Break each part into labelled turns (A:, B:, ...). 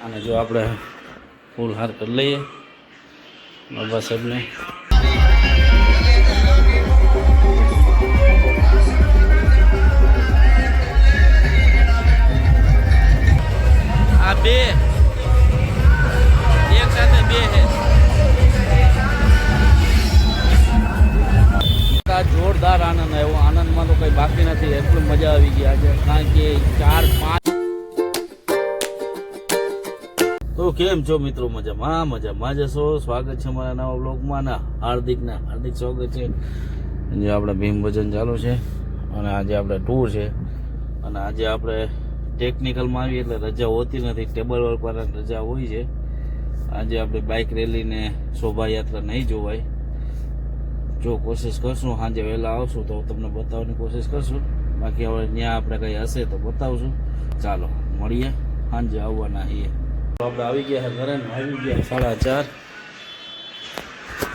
A: અને જો આપણે ફૂલ હાર કરી લઈએ બાબા સાહેબને. આ બે એક સાથે બે છે. જોરદાર આનંદ આવ્યો. આનંદમાં તો કંઈ બાકી નથી. એટલું મજા આવી ગઈ આજે, કારણ કે 4-5. તો કેમ છો મિત્રો? મજામાં જશો. સ્વાગત છે મારા નવા બ્લોગમાં. હાર્દિક સ્વાગત છે. જે આપણે ભીમ ભજન ચાલુ છે અને આજે આપણે ટૂર છે. અને આજે આપણે ટેકનિકલમાં આવીએ એટલે રજા હોતી નથી. ટેબલ વર્ક વાળા રજા હોય છે. આજે આપણે બાઇક રેલીને શોભાયાત્રા નહીં જોવાય. જો કોશિશ કરશું સાંજે વહેલા આવશું તો તમને બતાવવાની કોશિશ કરશું. બાકી હવે ત્યાં આપણે કંઈ હશે તો બતાવશું. ચાલો મળીએ સાંજે આવવાના છીએ. આપણે આવી ગયા છે ઘરે. આવી ગયા 4:30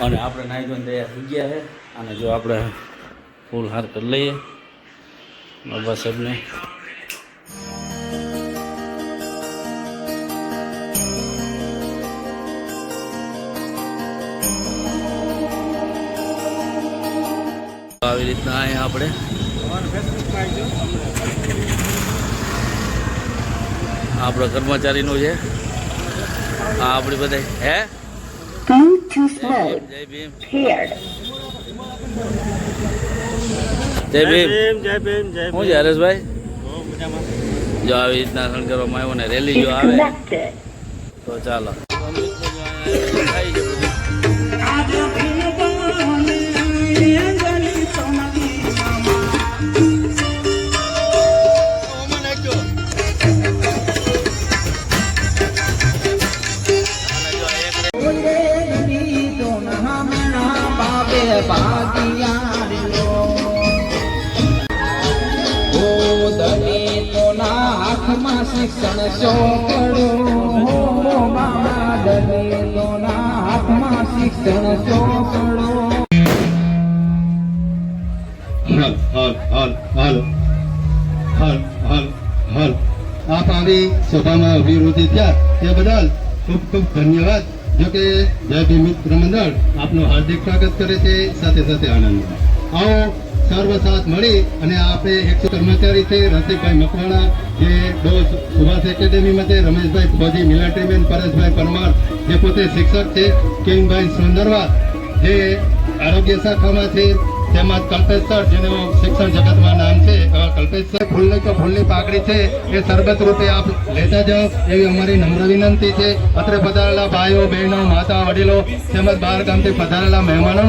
A: અને આપણે નાહી ધોઈને તૈયાર થઈ ગયા છે. અને જો આપણે ફૂલ હાર કરી લઈએ બાબા સાહેબને. આવી રીતના અહીંયા આપણે આપણો કર્મચારીનું છે. હા આપણી બધા હે જય ભીમ જય ભીમ હું છે હરેશભાઈ. જો આવી રીતના શણગારવામાં આવ્યો ને રેલી જો આવે તો ચાલો.
B: શિક્ષણ ચોપડો મામા દલિતોના હાથમાં શિક્ષણ ચોપડો.
C: આપ આવી સભામાં અભિવૃદ્ધિ થયા તે બદલ ખૂબ ખૂબ ધન્યવાદ. જો કે જય ભીમ મિત્ર મંડળ આપનું હાર્દિક સ્વાગત કરે છે. સાથે સાથે આનંદ આવો સર્વ સાથ મળી અને આપણે 100 કર્મચારી છે. રસિકભાઈ મકવાણા જે સુભાષ એકેડેમીમાં છે, રમેશભાઈ ફોજી મિલિટરીમેન, પરેશભાઈ પરમાર જે પોતે શિક્ષક છે, કિંગભાઈ સુંદરવા જે આરોગ્ય શાખામાં છે, તેમજ કલ્પેશ સર જેનું શિક્ષણ જગતમાં નામ છે. કલ્પેશ સર ફૂલની પાકડી છે એ સરબત રૂપે આપ લેતા જાઓ એવી અમારી નમ્ર વિનંતી છે. અત્રે પધારેલા ભાઈઓ બહેનો માતા વડીલો તેમજ બહાર ગામથી પધારેલા મહેમાનો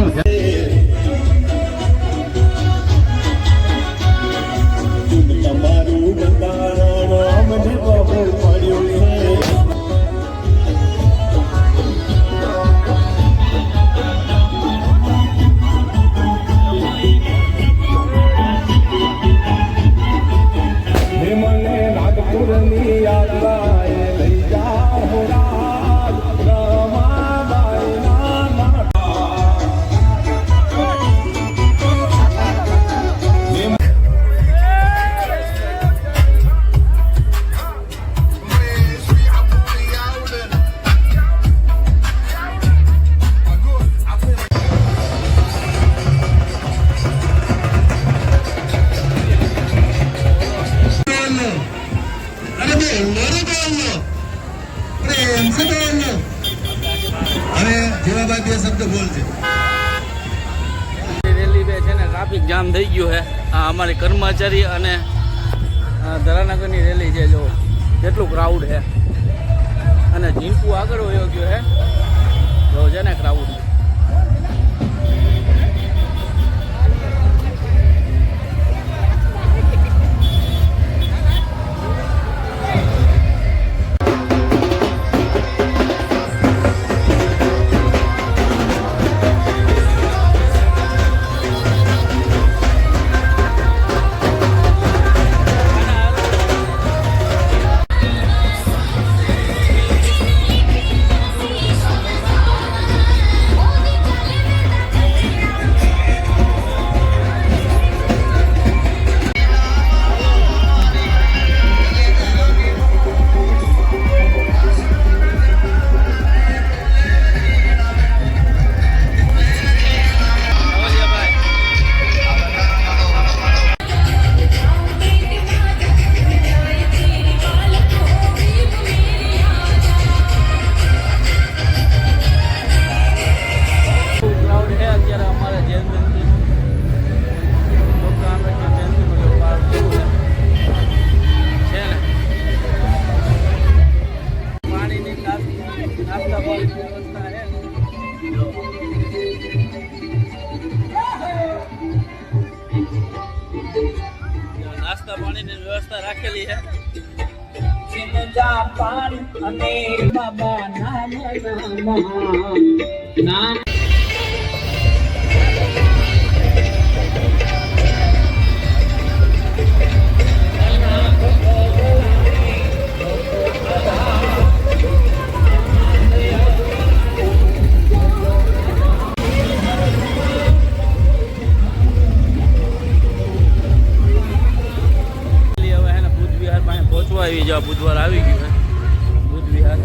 A: રેલી બે છે ને ટ્રાફિક જામ થઈ ગયું છે. આ અમારી કર્મચારી અને ધરાનગરની રેલી છે. જો કેટલું ક્રાઉડ છે અને જીંકુ આગળ વયો ગયો છે. જો છે ને ક્રાઉડ.
B: પાડી અને બાબા નામ નામ
A: આવી જાવ બુધવાર આવી ગયું છે બુધ વિહાર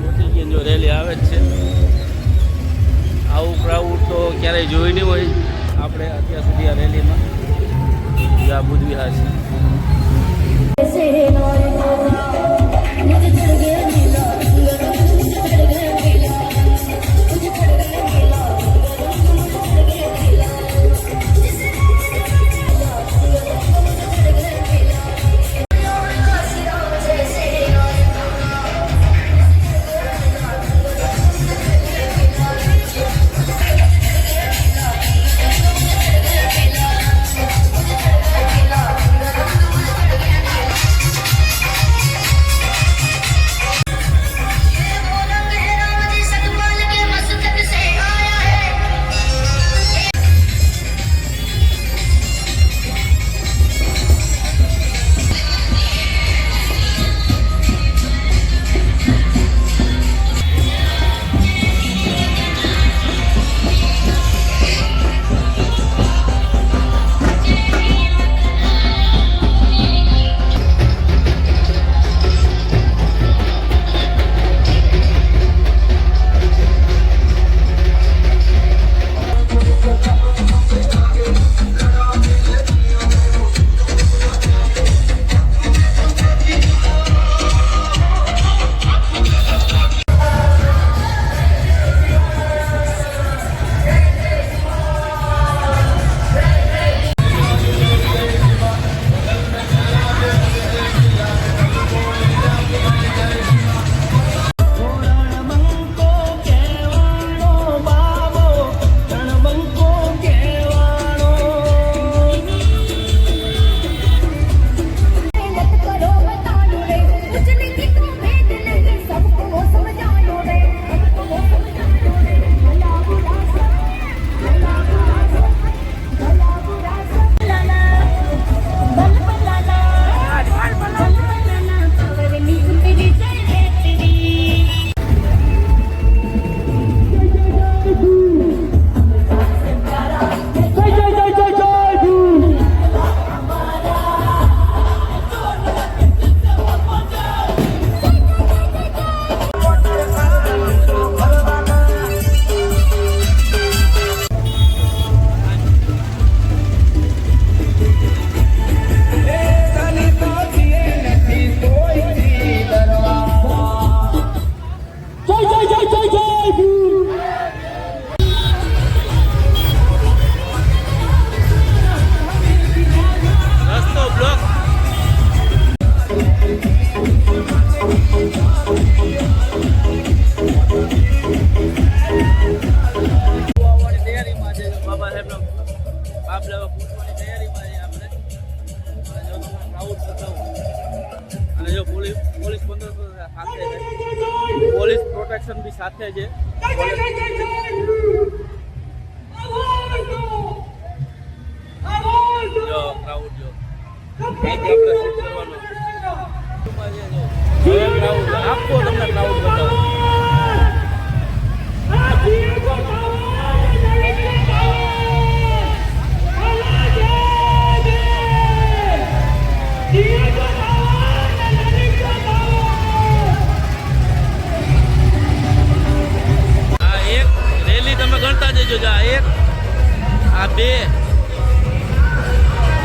A: પહોંચી ગયા જો રેલી આવે જ છે આવું ક્રાઉડ તો ક્યારેય જોઈ નહીં હોય આપણે અત્યાર સુધી આ રેલીમાં આ બુધ વિહાર છે પોલીસ પ્રોટેક્શન બી સાથે છે. જો ક્રાઉડ જો આપણે શૂટ કરવાનો ક્રાઉડ આપો તમને ક્રાઉડ બતાવો. ગણતા જજો જા એક આ બે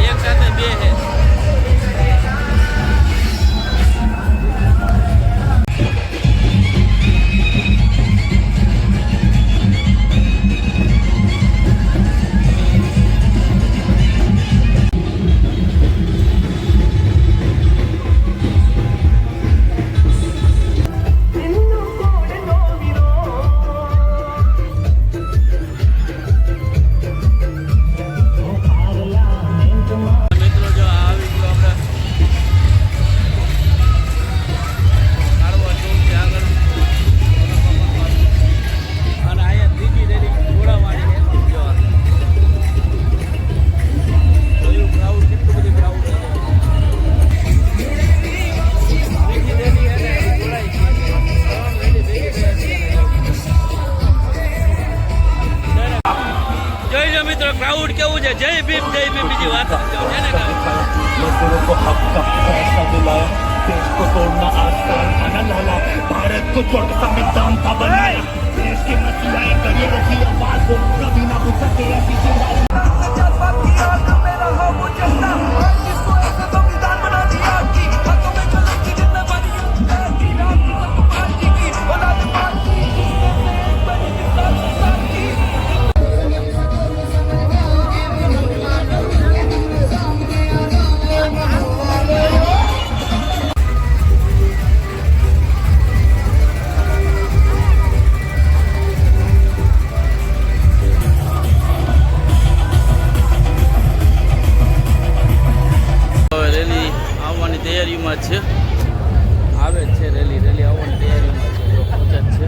A: એક સાથે બે હે. જય ભીમ બીજી વાત સમજાવો છે ને
D: मजदूरों को हक का फैसला दिलाया, देश को तोड़ना आज का खाना लाला, भारत को छोड़ संविधान था बनाया, देश की मसीहाएं करिए रखी आवाज को कभी ना बुझ सके ऐसी चिंगारी।
A: રેલી આવવાની તૈયારીમાં જ છે આવે જ છે રેલી આવવાની તૈયારીમાં છે જો પહોંચે જ છે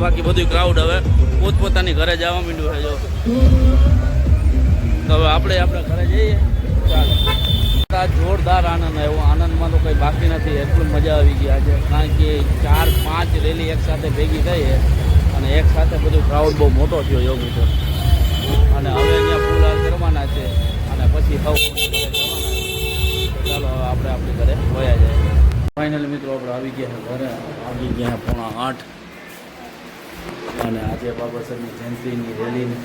A: બાકી બધું ક્રાઉડ હવે પોતપોતાની ઘરે જવા માંડ્યું છે જો તો હવે આપણે ઘરે જઈએ ચાલો આ જોરદાર આનંદ આવ્યો આનંદમાં તો કંઈ બાકી નથી એટલું મજા આવી ગઈ આજે કારણ કે 4-5 રેલી એકસાથે ભેગી થઈ છે અને એકસાથે બધું ક્રાઉડ બહુ મોટો થયો યોગ ઉપર અને હવે અહીંયા ફૂલહાર કરવાના છે અને પછી ચાલો હવે આપણે આપણી ઘરે વયા જાય ફાઇનલી મિત્રો આપણે આવી ગયા છે ઘરે આવી ગયા 7:45 અને આજે બાબા સાહેબની જયંતિની રેલીને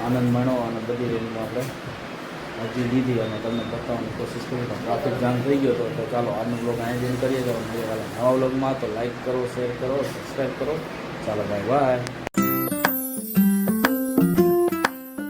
A: આનંદ માણો અને બધી રેલીમાં આપણે હજી લીધી અને તમને બતાવવાની કોશિશ કરી પણ ટ્રાફિક જામ થઈ ગયો તો ચાલો આજનો બ્લોગ આયોજન કરીએ તો નવા બ્લોગમાં તો લાઈક કરો શેર કરો સબસ્ક્રાઈબ કરો ચાલો બાય